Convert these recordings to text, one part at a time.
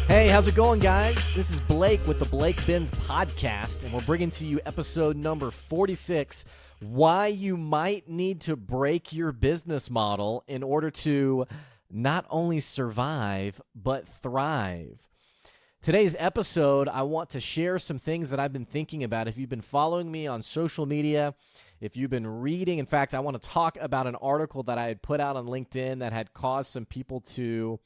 Hey, how's it going, guys? This is Blake with the Blake Benz Podcast, and we're bringing to you episode number 46, why you might need to break your business model in order to not only survive, but thrive. Today's episode, I want to share some things that I've been thinking about. If you've been following me on social media, if you've been reading, in fact, I want to talk about an article that I had put out on LinkedIn that had caused some people to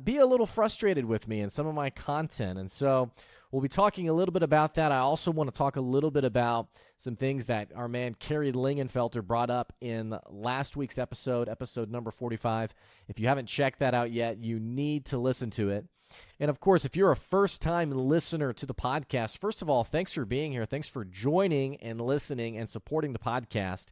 be a little frustrated with me and some of my content. And so we'll be talking a little bit about that. I also want to talk a little bit about some things that our man Kerry Lingenfelter brought up in last week's episode number 45. If you haven't checked that out yet, you need to listen to it. And of course, if you're a first-time listener to the podcast, first of all, thanks for being here. Thanks for joining and listening and supporting the podcast.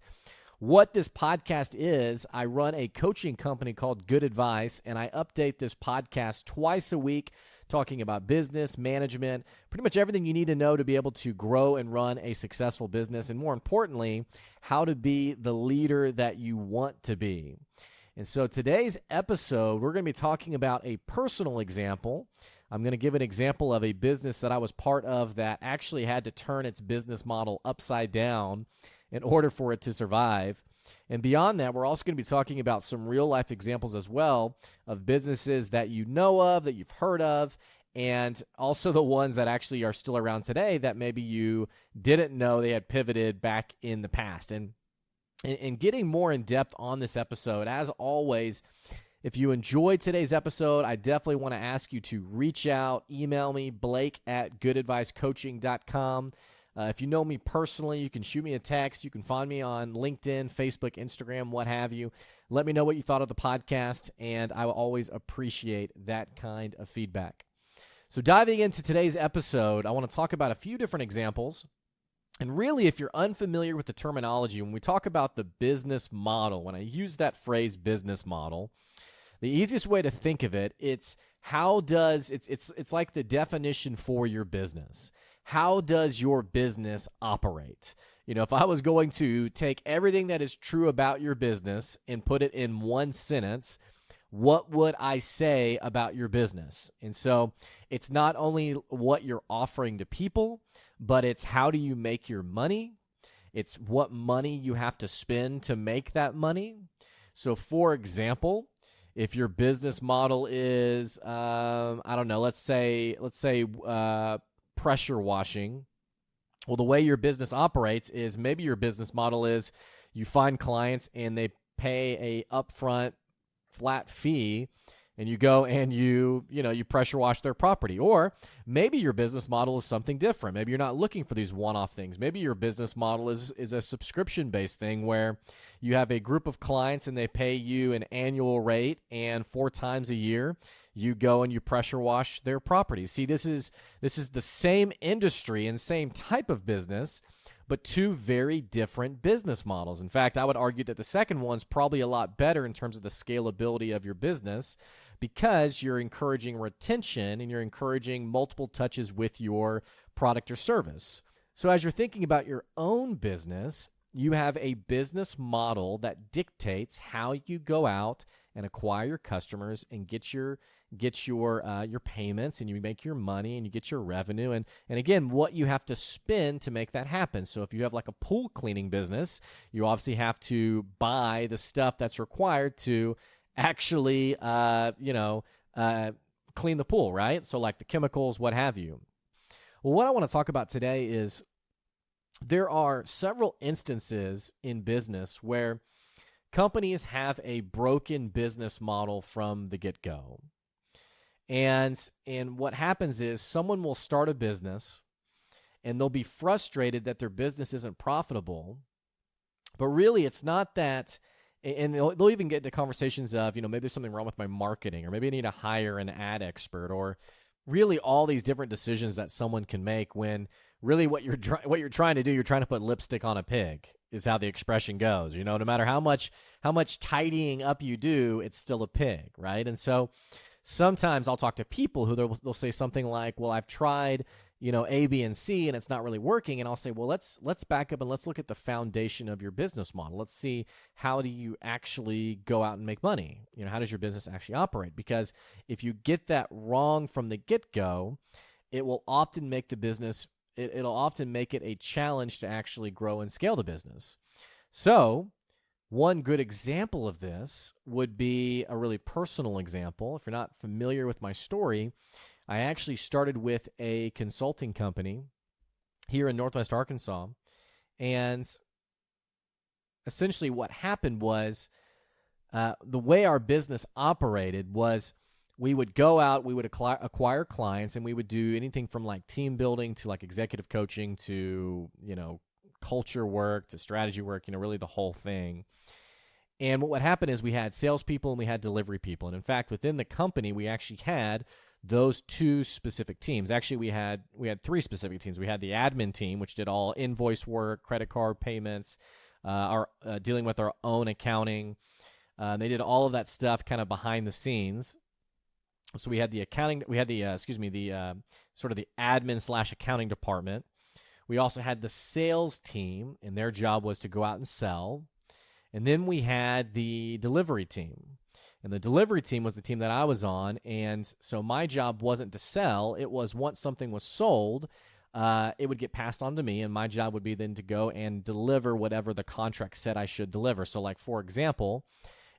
What this podcast is, I run a coaching company called Good Advice, and I update this podcast twice a week, talking about business, management, pretty much everything you need to know to be able to grow and run a successful business, and more importantly, how to be the leader that you want to be. And so today's episode, we're going to be talking about a personal example. I'm going to give an example of a business that I was part of that actually had to turn its business model upside down in order for it to survive. And beyond that, we're also going to be talking about some real-life examples as well of businesses that you know of, that you've heard of, and also the ones that actually are still around today that maybe you didn't know they had pivoted back in the past. And getting more in depth on this episode, as always, if you enjoyed today's episode, I definitely want to ask you to reach out, email me, blake@goodadvicecoaching.com. If you know me personally, you can shoot me a text. You can find me on LinkedIn, Facebook, Instagram, what have you. Let me know what you thought of the podcast, and I will always appreciate that kind of feedback. So diving into today's episode, I want to talk about a few different examples. And really, if you're unfamiliar with the terminology, when we talk about the business model, when I use that phrase business model, the easiest way to think of it, it's like the definition for your business. How does your business operate? You know, if I was going to take everything that is true about your business and put it in one sentence, what would I say about your business? And so it's not only what you're offering to people, but it's how do you make your money? It's what money you have to spend to make that money. So for example, if your business model is, let's say pressure washing. Well, the way your business operates is maybe your business model is you find clients and they pay a upfront flat fee, and you go and you pressure wash their property. Or maybe your business model is something different. Maybe you're not looking for these one-off things. Maybe your business model is a subscription-based thing where you have a group of clients and they pay you an annual rate, and 4 times a year you go and you pressure wash their property. See, this is the same industry and same type of business, but two very different business models. In fact, I would argue that the second one's probably a lot better in terms of the scalability of your business, because you're encouraging retention and you're encouraging multiple touches with your product or service. So as you're thinking about your own business, you have a business model that dictates how you go out and acquire your customers and get your payments, and you make your money and you get your revenue, and again, what you have to spend to make that happen. So if you have like a pool cleaning business, you obviously have to buy the stuff that's required to actually clean the pool, right? So like the chemicals, what have you. Well, what I want to talk about today is there are several instances in business where companies have a broken business model from the get-go. And what happens is someone will start a business and they'll be frustrated that their business isn't profitable. But really, it's not that. And they'll even get into conversations of, maybe there's something wrong with my marketing, or maybe I need to hire an ad expert, or really all these different decisions that someone can make when really what you're trying to do, you're trying to put lipstick on a pig, is how the expression goes. No matter how much tidying up you do, it's still a pig, right? And so sometimes I'll talk to people who they'll say something like, well, I've tried, A, B, and C, and it's not really working. And I'll say, well, let's back up and let's look at the foundation of your business model. Let's see, how do you actually go out and make money? How does your business actually operate? Because if you get that wrong from the get-go, it will often make the business, it'll often make it a challenge to actually grow and scale the business. So one good example of this would be a really personal example. If you're not familiar with my story, I actually started with a consulting company here in Northwest Arkansas, and essentially what happened was the way our business operated was we would go out, we would acquire clients, and we would do anything from like team building to like executive coaching to, culture work to strategy work, really the whole thing. And what would happen is we had salespeople and we had delivery people. And in fact, within the company, we actually had those two specific teams. Actually, we had three specific teams. We had the admin team, which did all invoice work, credit card payments, our dealing with our own accounting. They did all of that stuff kind of behind the scenes. So we had the accounting, we had the sort of the admin / accounting department. We also had the sales team, and their job was to go out and sell. And then we had the delivery team. And the delivery team was the team that I was on, and so my job wasn't to sell. It was once something was sold, it would get passed on to me, and my job would be then to go and deliver whatever the contract said I should deliver. So like, for example,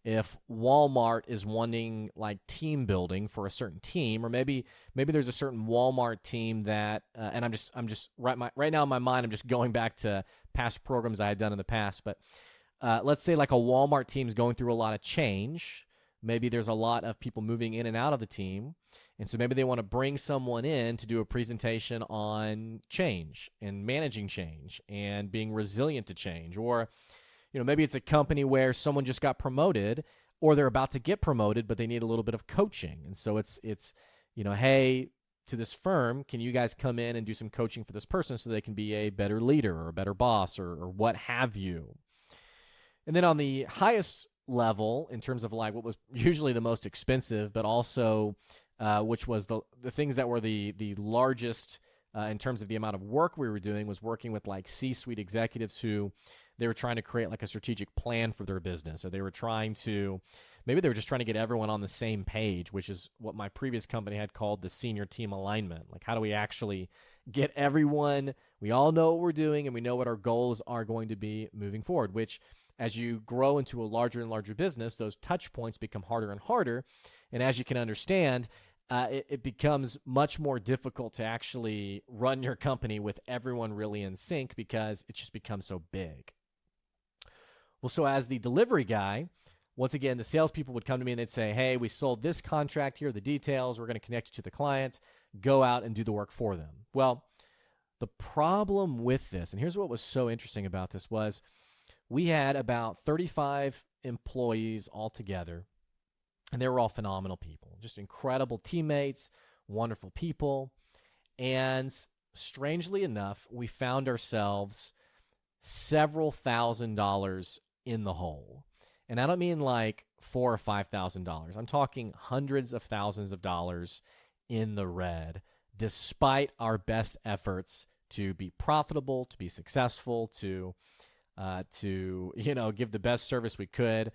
if Walmart is wanting like team building for a certain team, or maybe there's a certain Walmart team that, and I'm just right now in my mind, I'm just going back to past programs I had done in the past, but let's say like a Walmart team is going through a lot of change. Maybe there's a lot of people moving in and out of the team. And so maybe they want to bring someone in to do a presentation on change and managing change and being resilient to change. Or, maybe it's a company where someone just got promoted or they're about to get promoted, but they need a little bit of coaching. And so it's hey, to this firm, can you guys come in and do some coaching for this person so they can be a better leader or a better boss or what have you? And then on the highest level, in terms of like what was usually the most expensive, but also which was the things that were the largest in terms of the amount of work we were doing, was working with like C-suite executives who they were trying to create like a strategic plan for their business, or they were just trying to get everyone on the same page, which is what my previous company had called the senior team alignment. Like, how do we actually get everyone, we all know what we're doing and we know what our goals are going to be moving forward, which as you grow into a larger and larger business, those touch points become harder and harder. And as you can understand, it becomes much more difficult to actually run your company with everyone really in sync because it just becomes so big. Well, so as the delivery guy, once again, the salespeople would come to me and they'd say, hey, we sold this contract, here are the details, we're going to connect you to the client, go out and do the work for them. Well, the problem with this, and here's what was so interesting about this, was we had about 35 employees altogether, and they were all phenomenal people, just incredible teammates, wonderful people. And strangely enough, we found ourselves several $1,000s in the hole. And I don't mean like $4,000 or $5,000. I'm talking hundreds of thousands of dollars in the red, despite our best efforts to be profitable, to be successful, to give the best service we could.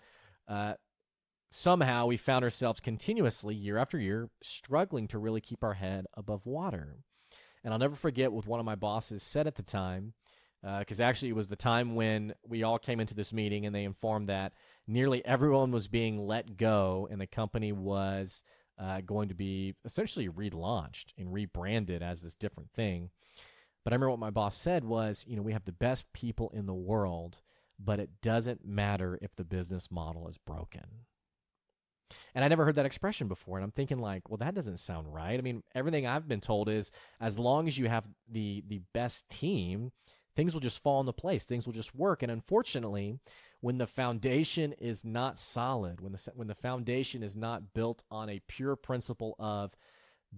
Somehow we found ourselves continuously, year after year, struggling to really keep our head above water. And I'll never forget what one of my bosses said at the time, because actually it was the time when we all came into this meeting and they informed that nearly everyone was being let go and the company was going to be essentially relaunched and rebranded as this different thing. But I remember what my boss said was, we have the best people in the world, but it doesn't matter if the business model is broken. And I never heard that expression before. And I'm thinking like, well, that doesn't sound right. I mean, everything I've been told is as long as you have the best team, things will just fall into place. Things will just work. And unfortunately, when the foundation is not solid, when the foundation is not built on a pure principle of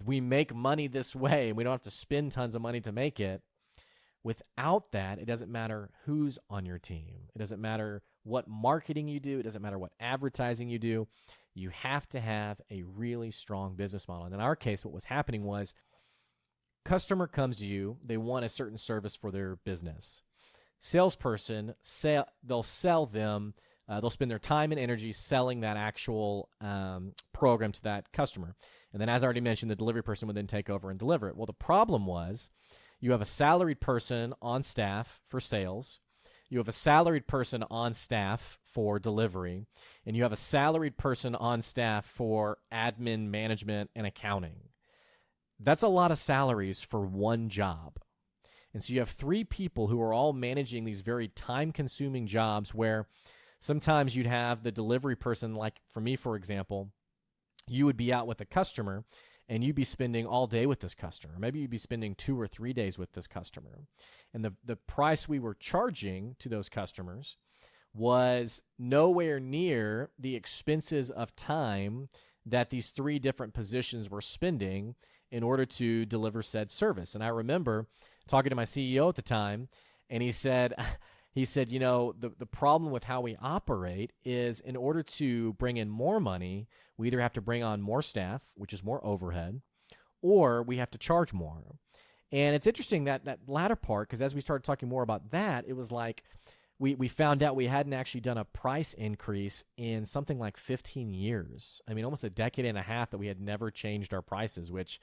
we make money this way and we don't have to spend tons of money to make it, without that, it doesn't matter who's on your team. It doesn't matter what marketing you do. It doesn't matter what advertising you do. You have to have a really strong business model. And in our case, what was happening was Customer comes to you, they want a certain service for their business. Salesperson, they'll sell them, they'll spend their time and energy selling that actual program to that customer. And then, as I already mentioned, the delivery person would then take over and deliver it. Well, the problem was you have a salaried person on staff for sales, you have a salaried person on staff for delivery, and you have a salaried person on staff for admin, management, and accounting. That's a lot of salaries for one job. And so you have 3 people who are all managing these very time-consuming jobs where sometimes you'd have the delivery person, like for me, for example, you would be out with a customer and you'd be spending all day with this customer. Maybe you'd be spending 2 or 3 days with this customer. And the price we were charging to those customers was nowhere near the expenses of time that these 3 different positions were spending in order to deliver said service. And I remember talking to my CEO at the time, and he said, you know, the problem with how we operate is in order to bring in more money, we either have to bring on more staff, which is more overhead, or we have to charge more. And it's interesting that latter part, because as we started talking more about that, it was like we found out we hadn't actually done a price increase in something like 15 years. I mean, almost a decade and a half that we had never changed our prices, which,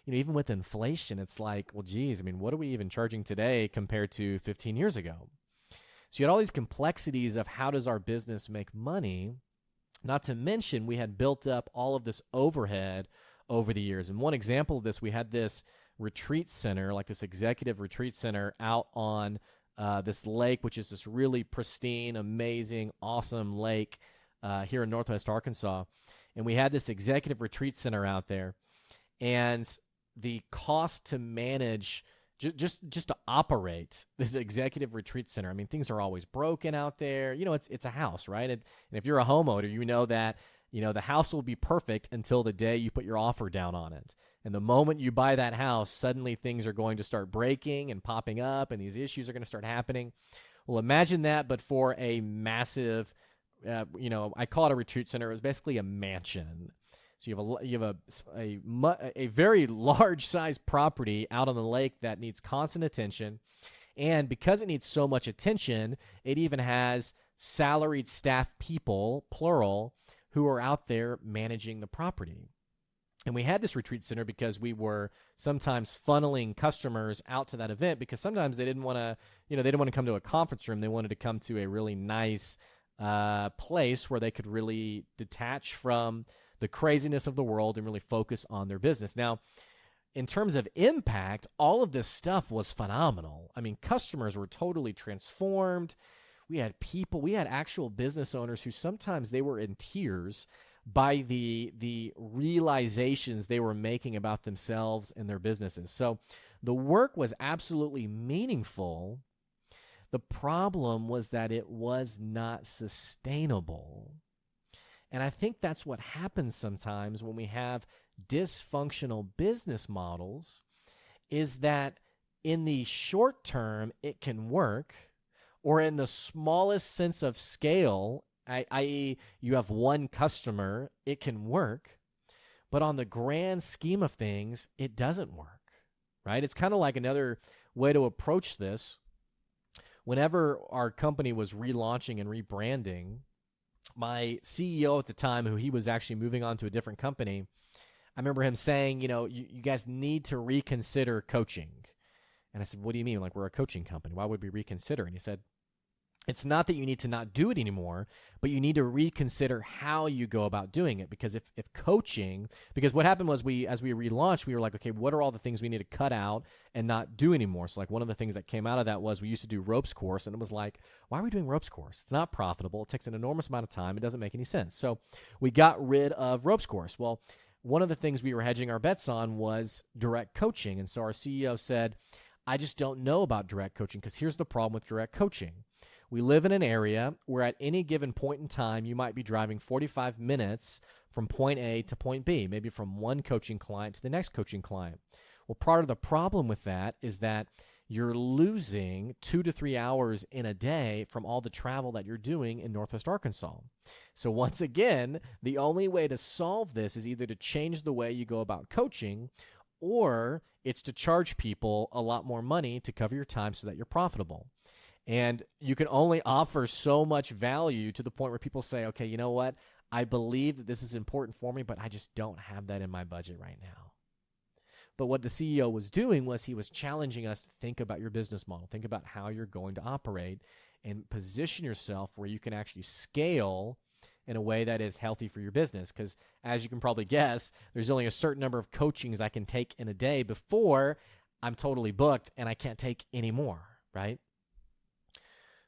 you know, even with inflation, it's like, well, geez, I mean, what are we even charging today compared to 15 years ago? So you had all these complexities of how does our business make money, not to mention we had built up all of this overhead over the years. And one example of this, we had this retreat center, like this executive retreat center out on this lake, which is this really pristine, amazing, awesome lake here in Northwest Arkansas. And we had this executive retreat center out there. And the cost to manage, just to operate this executive retreat center, I mean, things are always broken out there. You know, it's a house, right? And if you're a homeowner, you know that, you know, the house will be perfect until the day you put your offer down on it. And the moment you buy that house, suddenly things are going to start breaking and popping up, and these issues are going to start happening. Well, imagine that, but for a massive, you know, I call it a retreat center. It was basically a mansion. So you have a very large size property out on the lake that needs constant attention, and because it needs so much attention, it even has salaried staff people, plural, who are out there managing the property. And we had this retreat center because we were sometimes funneling customers out to that event because sometimes they didn't want to, you know, they didn't want to come to a conference room. They wanted to come to a really nice place where they could really detach from the craziness of the world and really focus on their business. Now, in terms of impact, all of this stuff was phenomenal. I mean, customers were totally transformed. We had people, we had actual business owners who sometimes they were in tears by the realizations they were making about themselves and their businesses. So the work was absolutely meaningful. The problem was that it was not sustainable. And I think that's what happens sometimes when we have dysfunctional business models, is that in the short term, it can work, or in the smallest sense of scale, i.e., you have one customer, it can work, but on the grand scheme of things, it doesn't work, right? It's kind of like another way to approach this. Whenever our company was relaunching and rebranding, my CEO at the time, who he was actually moving on to a different company, I remember him saying, you know, you guys need to reconsider coaching. And I said, what do you mean? Like, we're a coaching company. Why would we reconsider? And he said, it's not that you need to not do it anymore, but you need to reconsider how you go about doing it. Because if coaching, because what happened was as we relaunched, we were like, okay, what are all the things we need to cut out and not do anymore? So like one of the things that came out of that was we used to do ropes course, and it was like, why are we doing ropes course? It's not profitable. It takes an enormous amount of time. It doesn't make any sense. So we got rid of ropes course. Well, one of the things we were hedging our bets on was direct coaching. And so our CEO said, I just don't know about direct coaching, because here's the problem with direct coaching. We live in an area where at any given point in time, you might be driving 45 minutes from point A to point B, maybe from one coaching client to the next coaching client. Well, part of the problem with that is that you're losing 2 to 3 hours in a day from all the travel that you're doing in Northwest Arkansas. So once again, the only way to solve this is either to change the way you go about coaching, or it's to charge people a lot more money to cover your time so that you're profitable. And you can only offer so much value to the point where people say, okay, you know what? I believe that this is important for me, but I just don't have that in my budget right now. But what the CEO was doing was he was challenging us to think about your business model, think about how you're going to operate, and position yourself where you can actually scale in a way that is healthy for your business. Because as you can probably guess, there's only a certain number of coachings I can take in a day before I'm totally booked and I can't take any more, right?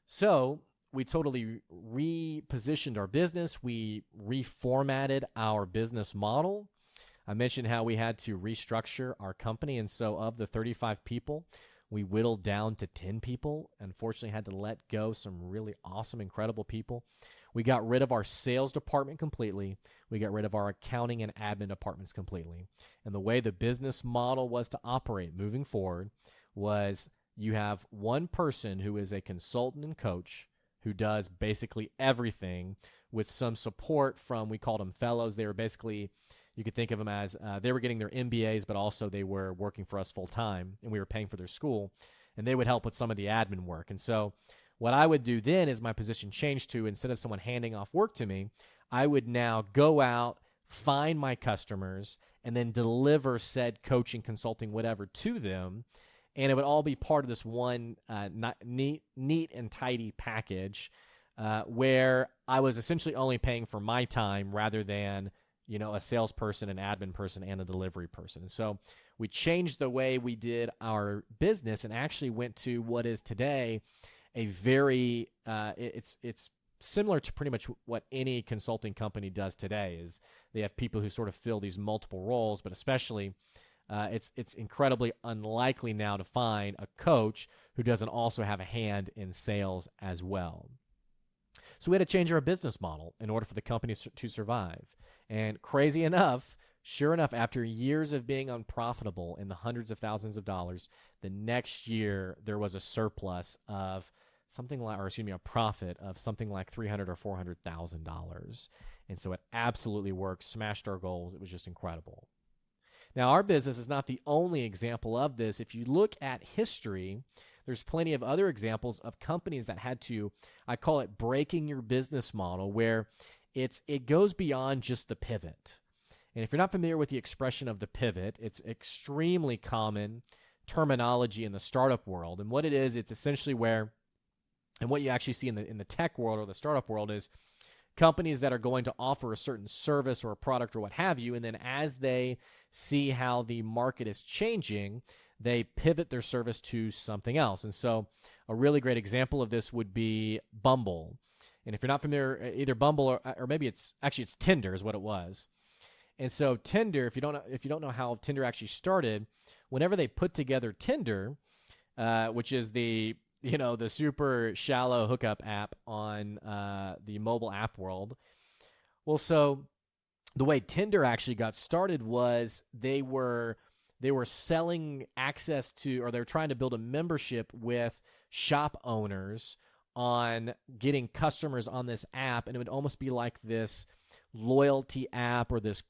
So we totally repositioned our business. We reformatted our business model. I mentioned how we had to restructure our company. And so of the 35 people, we whittled down to 10 people. Unfortunately, had to let go some really awesome, incredible people. We got rid of our sales department completely. We got rid of our accounting and admin departments completely. And the way the business model was to operate moving forward was you have one person who is a consultant and coach who does basically everything with some support from, we called them fellows. They were basically, you could think of them as they were getting their MBAs, but also they were working for us full time, and we were paying for their school, and they would help with some of the admin work. And so what I would do then is my position changed to, instead of someone handing off work to me, I would now go out, find my customers, and then deliver said coaching, consulting, whatever to them. And it would all be part of this one neat and tidy package where I was essentially only paying for my time rather than, you know, a salesperson, an admin person, and a delivery person. And so we changed the way we did our business and actually went to what is today a very it's similar to pretty much what any consulting company does today. Is they have people who sort of fill these multiple roles, but especially it's incredibly unlikely now to find a coach who doesn't also have a hand in sales as well. So we had to change our business model in order for the company to survive. And crazy enough, sure enough, after years of being unprofitable in the hundreds of thousands of dollars, the next year there was a surplus of something like, or excuse me, a profit of something like $300,000 or $400,000. And so it absolutely worked, smashed our goals. It was just incredible. Now, our business is not the only example of this. If you look at history, there's plenty of other examples of companies that had to, I call it breaking your business model, where it goes beyond just the pivot. And if you're not familiar with the expression of the pivot, it's extremely common terminology in the startup world. And what it is, it's essentially where, and what you actually see in the tech world or the startup world is companies that are going to offer a certain service or a product or what have you, and then as they see how the market is changing, they pivot their service to something else. And so a really great example of this would be Bumble. And if you're not familiar, either Bumble or maybe it's Tinder is what it was. And so Tinder, if you don't know how Tinder actually started, whenever they put together Tinder, which is the super shallow hookup app on the mobile app world. Well, so the way Tinder actually got started was they were selling access to, or they were trying to build a membership with shop owners on getting customers on this app, and it would almost be like this loyalty app or this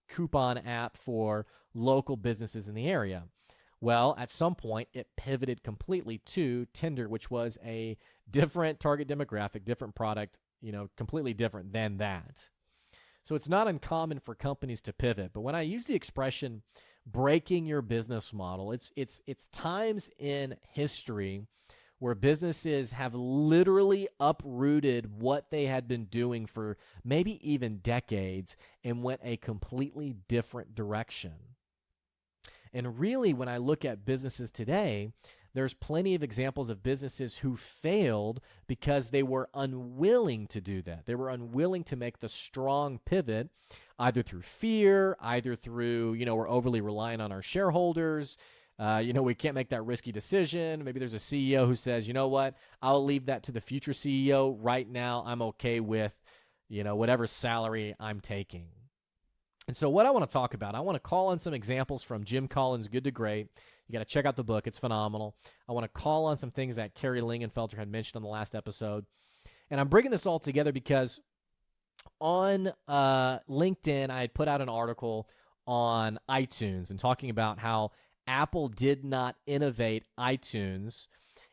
coupon app for local businesses in the area. Well, at some point, it pivoted completely to Tinder, which was a different target demographic, different product, completely different than that. So it's not uncommon for companies to pivot. But when I use the expression breaking your business model, it's times in history where businesses have literally uprooted what they had been doing for maybe even decades and went a completely different direction. And really, when I look at businesses today, there's plenty of examples of businesses who failed because they were unwilling to do that. They were unwilling to make the strong pivot, either through fear, either through, we're overly reliant on our shareholders. We can't make that risky decision. Maybe there's a CEO who says, you know what, I'll leave that to the future CEO. Right now, I'm okay with, whatever salary I'm taking. And so what I want to talk about, I want to call on some examples from Jim Collins' Good to Great. You got to check out the book. It's phenomenal. I want to call on some things that Carrie Lingenfelter had mentioned on the last episode. And I'm bringing this all together because on LinkedIn, I had put out an article on iTunes and talking about how Apple did not innovate iTunes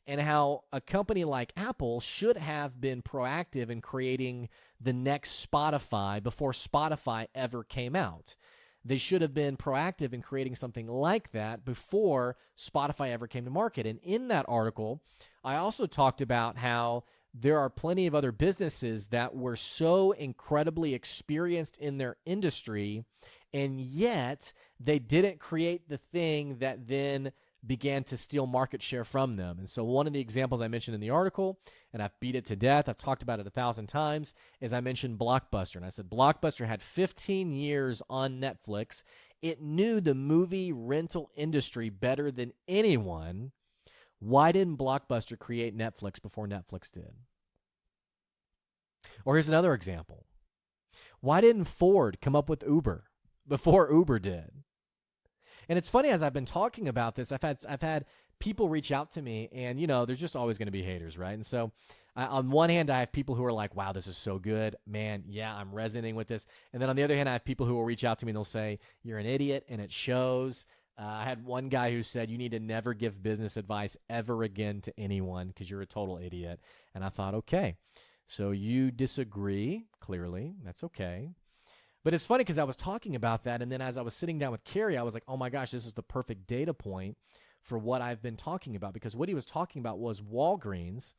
and how a company like Apple should have been proactive in creating the next Spotify before Spotify ever came out. They should have been proactive in creating something like that before Spotify ever came to market. And in that article, I also talked about how there are plenty of other businesses that were so incredibly experienced in their industry, and yet they didn't create the thing that then began to steal market share from them. And so one of the examples I mentioned in the article, and I've beat it to death, I've talked about it 1,000 times, is I mentioned Blockbuster. And I said Blockbuster had 15 years on Netflix. It knew the movie rental industry better than anyone. Why didn't Blockbuster create Netflix before Netflix did? Or here's another example. Why didn't Ford come up with Uber before Uber did? And it's funny, as I've been talking about this, I've had people reach out to me, and there's just always going to be haters, right? And so on one hand, I have people who are like, wow, this is so good. Man, yeah, I'm resonating with this. And then on the other hand, I have people who will reach out to me and they'll say, you're an idiot, and it shows. I had one guy who said, you need to never give business advice ever again to anyone because you're a total idiot. And I thought, okay, so you disagree, clearly. That's okay. But it's funny because I was talking about that, and then as I was sitting down with Carrie, I was like, oh my gosh, this is the perfect data point for what I've been talking about, because what he was talking about was Walgreens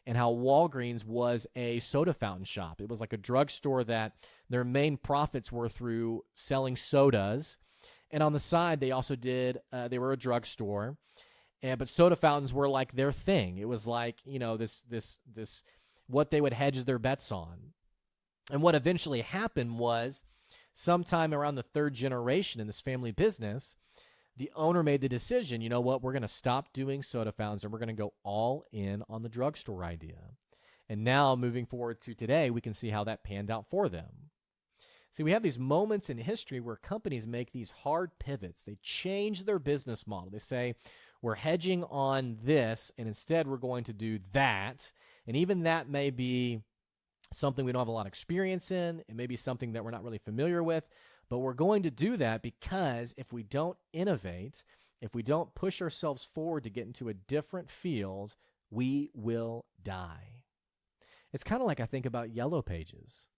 and how Walgreens was a soda fountain shop. It was like a drugstore that their main profits were through selling sodas, and on the side they also did they were a drugstore, but soda fountains were like their thing. It was like this what they would hedge their bets on. And what eventually happened was, sometime around the third generation in this family business, the owner made the decision, you know what, we're going to stop doing soda fountains and we're going to go all in on the drugstore idea. And now, moving forward to today, we can see how that panned out for them. See, we have these moments in history where companies make these hard pivots. They change their business model. They say, we're hedging on this, and instead we're going to do that. And even that may be something we don't have a lot of experience in. It may be something that we're not really familiar with, but we're going to do that because if we don't innovate, if we don't push ourselves forward to get into a different field, we will die. It's kind of like I think about Yellow Pages.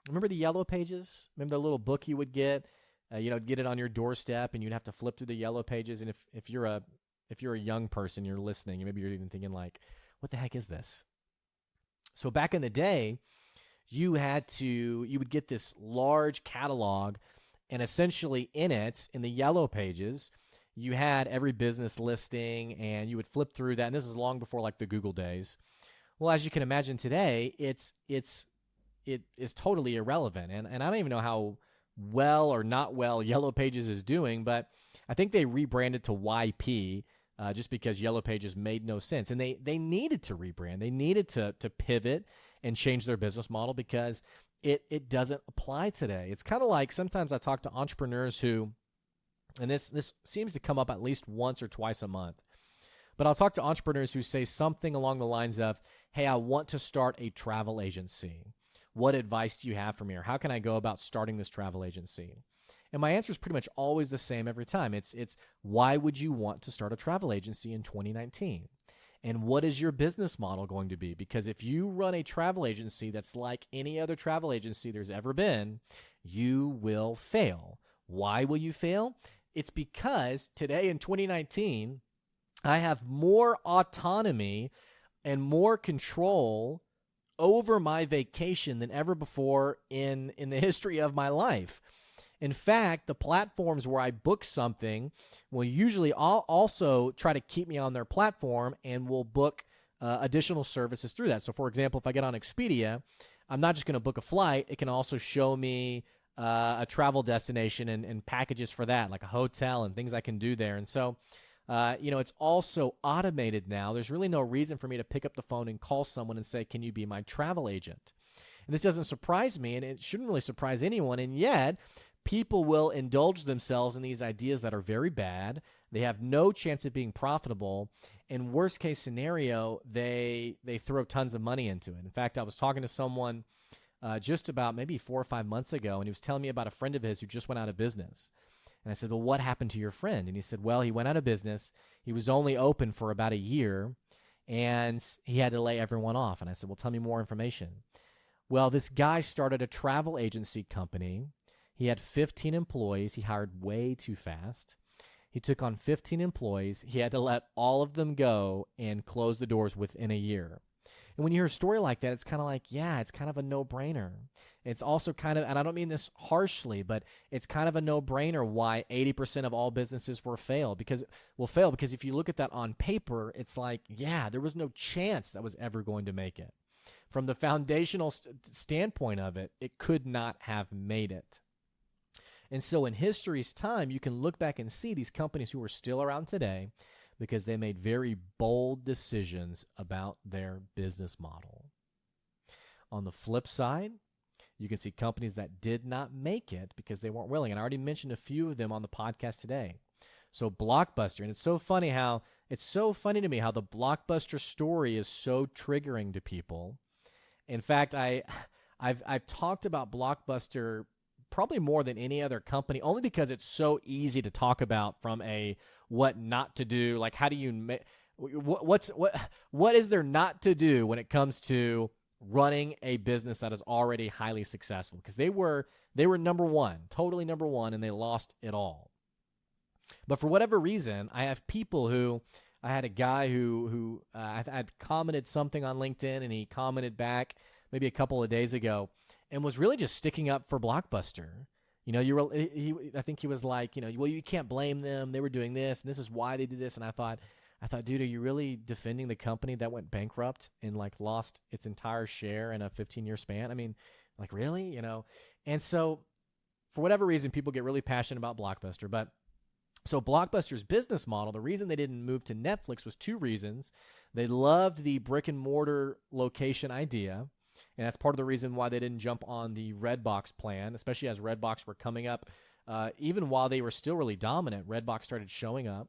Remember the Yellow Pages? Remember the little book you would get? Get it on your doorstep, and you'd have to flip through the Yellow Pages. And if you're a young person, you're listening, and maybe you're even thinking like, what the heck is this? So back in the day, you would get this large catalog, and essentially in it, in the Yellow Pages, you had every business listing, and you would flip through that. And this is long before like the Google days. Well, as you can imagine today, it is totally irrelevant. And I don't even know how well or not well Yellow Pages is doing, but I think they rebranded to YP. Just because Yellow Pages made no sense. And they needed to rebrand. They needed to pivot and change their business model because it doesn't apply today. It's kind of like sometimes I talk to entrepreneurs who, and this seems to come up at least once or twice a month, but I'll talk to entrepreneurs who say something along the lines of, hey, I want to start a travel agency. What advice do you have for me? Or how can I go about starting this travel agency? And my answer is pretty much always the same every time. It's why would you want to start a travel agency in 2019? And what is your business model going to be? Because if you run a travel agency that's like any other travel agency there's ever been, you will fail. Why will you fail? It's because today in 2019, I have more autonomy and more control over my vacation than ever before in the history of my life. In fact, the platforms where I book something will usually also try to keep me on their platform and will book additional services through that. So, for example, if I get on Expedia, I'm not just going to book a flight. It can also show me a travel destination and packages for that, like a hotel and things I can do there. And so, it's also automated now. There's really no reason for me to pick up the phone and call someone and say, can you be my travel agent? And this doesn't surprise me, and it shouldn't really surprise anyone. And yet, people will indulge themselves in these ideas that are very bad. They have no chance of being profitable. And worst case scenario, they throw tons of money into it. In fact, I was talking to someone just about maybe 4 or 5 months ago, and he was telling me about a friend of his who just went out of business. And I said, well, what happened to your friend? And he said, well, he went out of business. He was only open for about a year, and he had to lay everyone off. And I said, well, tell me more information. Well, this guy started a travel agency company. He had 15 employees. He hired way too fast. He took on 15 employees. He had to let all of them go and close the doors within a year. And when you hear a story like that, it's kind of like, yeah, it's kind of a no-brainer. It's also kind of, and I don't mean this harshly, but it's kind of a no-brainer why 80% of all businesses will fail. Because if you look at that on paper, it's like, yeah, there was no chance that was ever going to make it. From the foundational standpoint of it, it could not have made it. And so in history's time, you can look back and see these companies who are still around today because they made very bold decisions about their business model. On the flip side, you can see companies that did not make it because they weren't willing. And I already mentioned a few of them on the podcast today. So Blockbuster, and it's so funny to me how the Blockbuster story is so triggering to people. In fact, I've talked about Blockbuster probably more than any other company, only because it's so easy to talk about from a what not to do. Like, how do you what is there not to do when it comes to running a business that is already highly successful? Because they were number one, totally number one, and they lost it all. But for whatever reason, I have people who I had a guy who I'd commented something on LinkedIn, and he commented back maybe a couple of days ago, and was really just sticking up for Blockbuster. You know, I think he was like, you know, well, you can't blame them. They were doing this, and this is why they did this. And I thought, dude, are you really defending the company that went bankrupt and like lost its entire share in a 15-year span? I mean, like, really, you know? And so for whatever reason, people get really passionate about Blockbuster. But so Blockbuster's business model, the reason they didn't move to Netflix was two reasons. They loved the brick and mortar location idea. And that's part of the reason why they didn't jump on the Redbox plan, especially as Redbox were coming up. Even while they were still really dominant, Redbox started showing up.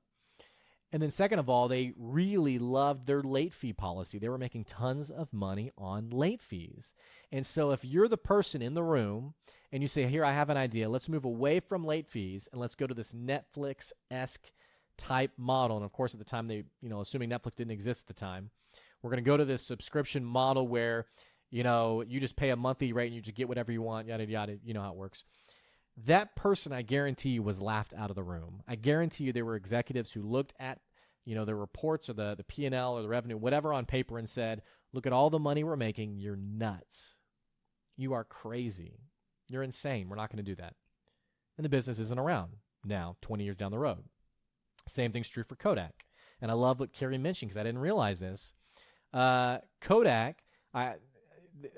And then second of all, they really loved their late fee policy. They were making tons of money on late fees. And so if you're the person in the room and you say, here, I have an idea, let's move away from late fees and let's go to this Netflix-esque type model. And of course, at the time, assuming Netflix didn't exist at the time, we're going to go to this subscription model where you just pay a monthly rate and you just get whatever you want, yada, yada. You know how it works. That person, I guarantee you, was laughed out of the room. I guarantee you there were executives who looked at, the reports or the P&L or the revenue, whatever on paper and said, look at all the money we're making. You're nuts. You are crazy. You're insane. We're not going to do that. And the business isn't around now, 20 years down the road. Same thing's true for Kodak. And I love what Carrie mentioned because I didn't realize this. Kodak,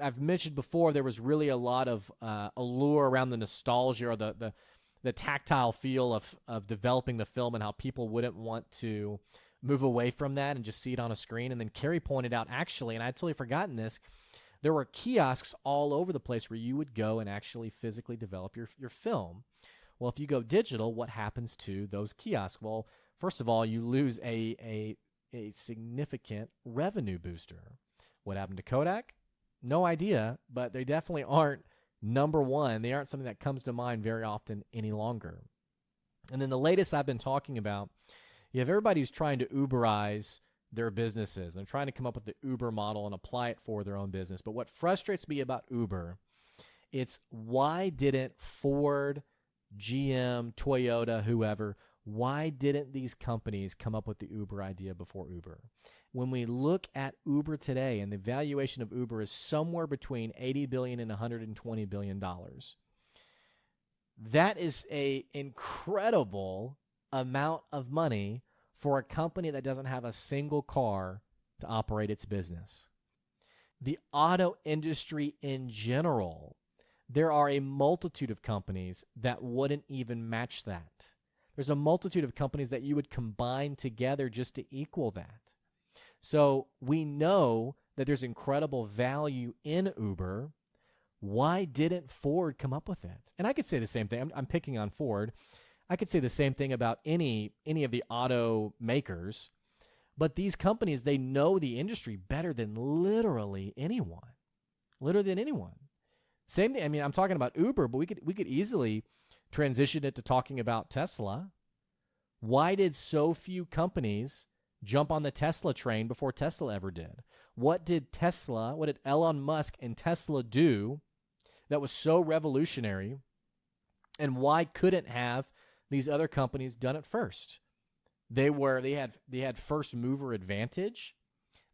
I've mentioned before, there was really a lot of allure around the nostalgia or the tactile feel of developing the film and how people wouldn't want to move away from that and just see it on a screen. And then Carrie pointed out, actually, and I'd totally forgotten this, there were kiosks all over the place where you would go and actually physically develop your film. Well, if you go digital, what happens to those kiosks? Well, first of all, you lose a significant revenue booster. What happened to Kodak? No idea, but they definitely aren't number one. They aren't something that comes to mind very often any longer. And then the latest I've been talking about, you have everybody who's trying to Uberize their businesses and trying to come up with the Uber model and apply it for their own business. But what frustrates me about Uber, it's why didn't Ford, GM, Toyota, whoever, why didn't these companies come up with the Uber idea before Uber? When we look at Uber today, and the valuation of Uber is somewhere between $80 billion and $120 billion, that is an incredible amount of money for a company that doesn't have a single car to operate its business. The auto industry in general, there are a multitude of companies that wouldn't even match that. There's a multitude of companies that you would combine together just to equal that. So we know that there's incredible value in Uber. Why didn't Ford come up with it? And I could say the same thing. I'm picking on Ford. I could say the same thing about any of the auto makers. But these companies, they know the industry better than literally anyone. Literally than anyone. Same thing. I mean, I'm talking about Uber, but we could easily transition it to talking about Tesla. Why did so few companies jump on the Tesla train before Tesla ever did? What did Elon Musk and Tesla do that was so revolutionary? And why couldn't have these other companies done it first? They had first mover advantage.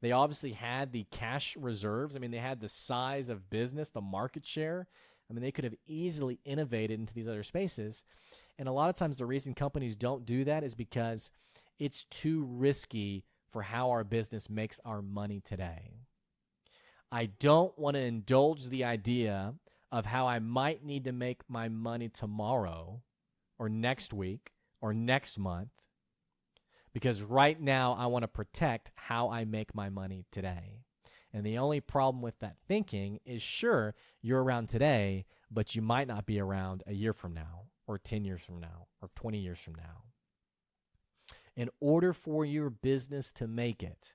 They obviously had the cash reserves. I mean, they had the size of business, the market share. I mean, they could have easily innovated into these other spaces. And a lot of times the reason companies don't do that is because it's too risky for how our business makes our money today. I don't want to indulge the idea of how I might need to make my money tomorrow or next week or next month, because right now I want to protect how I make my money today. And the only problem with that thinking is, sure, you're around today, but you might not be around a year from now or 10 years from now or 20 years from now. In order for your business to make it,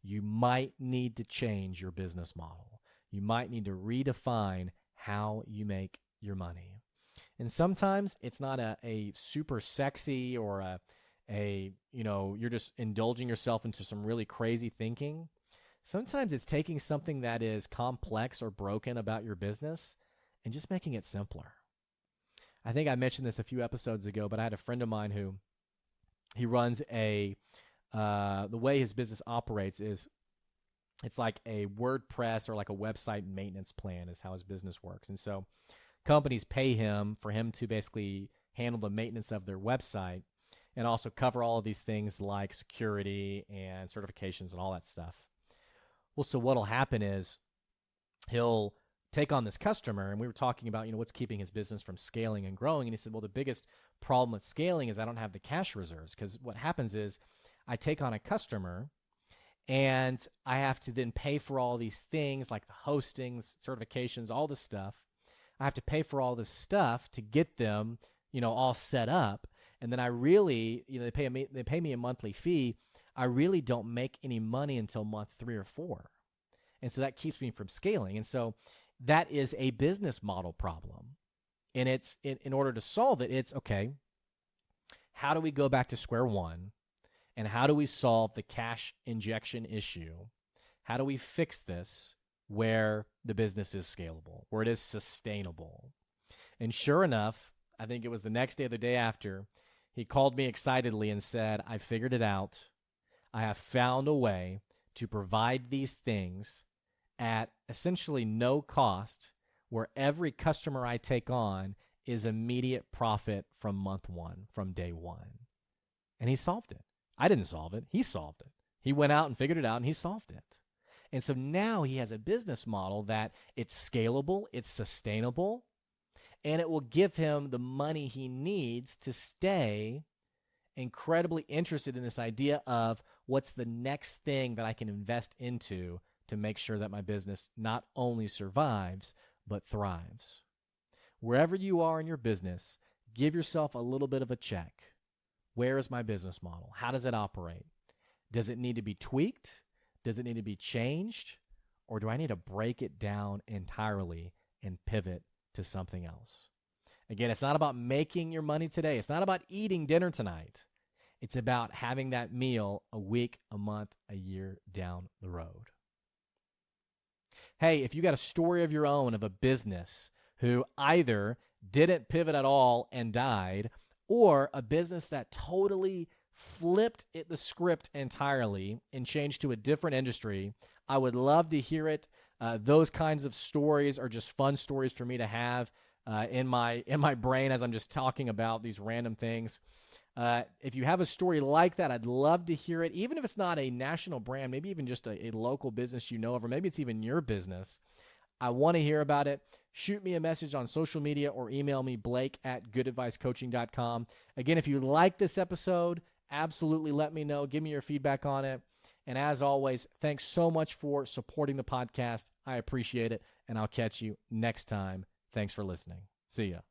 you might need to change your business model. You might need to redefine how you make your money. And sometimes it's not a super sexy or you're just indulging yourself into some really crazy thinking. Sometimes it's taking something that is complex or broken about your business and just making it simpler. I think I mentioned this a few episodes ago, but I had a friend of mine who he runs the way his business operates is it's like a WordPress or like a website maintenance plan is how his business works. And so companies pay him for him to basically handle the maintenance of their website and also cover all of these things like security and certifications and all that stuff. Well, so what'll happen is he'll take on this customer, and we were talking about, what's keeping his business from scaling and growing. And he said, well, the biggest problem with scaling is I don't have the cash reserves, because what happens is I take on a customer and I have to then pay for all these things like the hosting, certifications, all this stuff. I have to pay for all this stuff to get them, all set up. And then I really, they pay me a monthly fee. I really don't make any money until month 3 or 4. And so that keeps me from scaling. And so that is a business model problem. And it's in order to solve it, it's okay, how do we go back to square one? And how do we solve the cash injection issue? How do we fix this where the business is scalable, where it is sustainable? And sure enough, I think it was the next day or the day after, he called me excitedly and said, I figured it out. I have found a way to provide these things at essentially no cost, where every customer I take on is immediate profit from month 1, from day 1. And he solved it. I didn't solve it. He solved it. He went out and figured it out, and he solved it. And so now he has a business model that it's scalable, it's sustainable, and it will give him the money he needs to stay incredibly interested in this idea of what's the next thing that I can invest into to make sure that my business not only survives, but thrives. Wherever you are in your business, give yourself a little bit of a check. Where is my business model? How does it operate? Does it need to be tweaked? Does it need to be changed? Or do I need to break it down entirely and pivot to something else? Again, it's not about making your money today. It's not about eating dinner tonight. It's about having that meal a week, a month, a year down the road. Hey, if you got a story of your own of a business who either didn't pivot at all and died, or a business that totally flipped the script entirely and changed to a different industry, I would love to hear it. Those kinds of stories are just fun stories for me to have in my brain as I'm just talking about these random things. If you have a story like that, I'd love to hear it, even if it's not a national brand, maybe even just a local business you know of, or maybe it's even your business. I want to hear about it. Shoot me a message on social media or email me, blake@goodadvicecoaching.com. Again, if you like this episode, absolutely let me know. Give me your feedback on it. And as always, thanks so much for supporting the podcast. I appreciate it, and I'll catch you next time. Thanks for listening. See ya.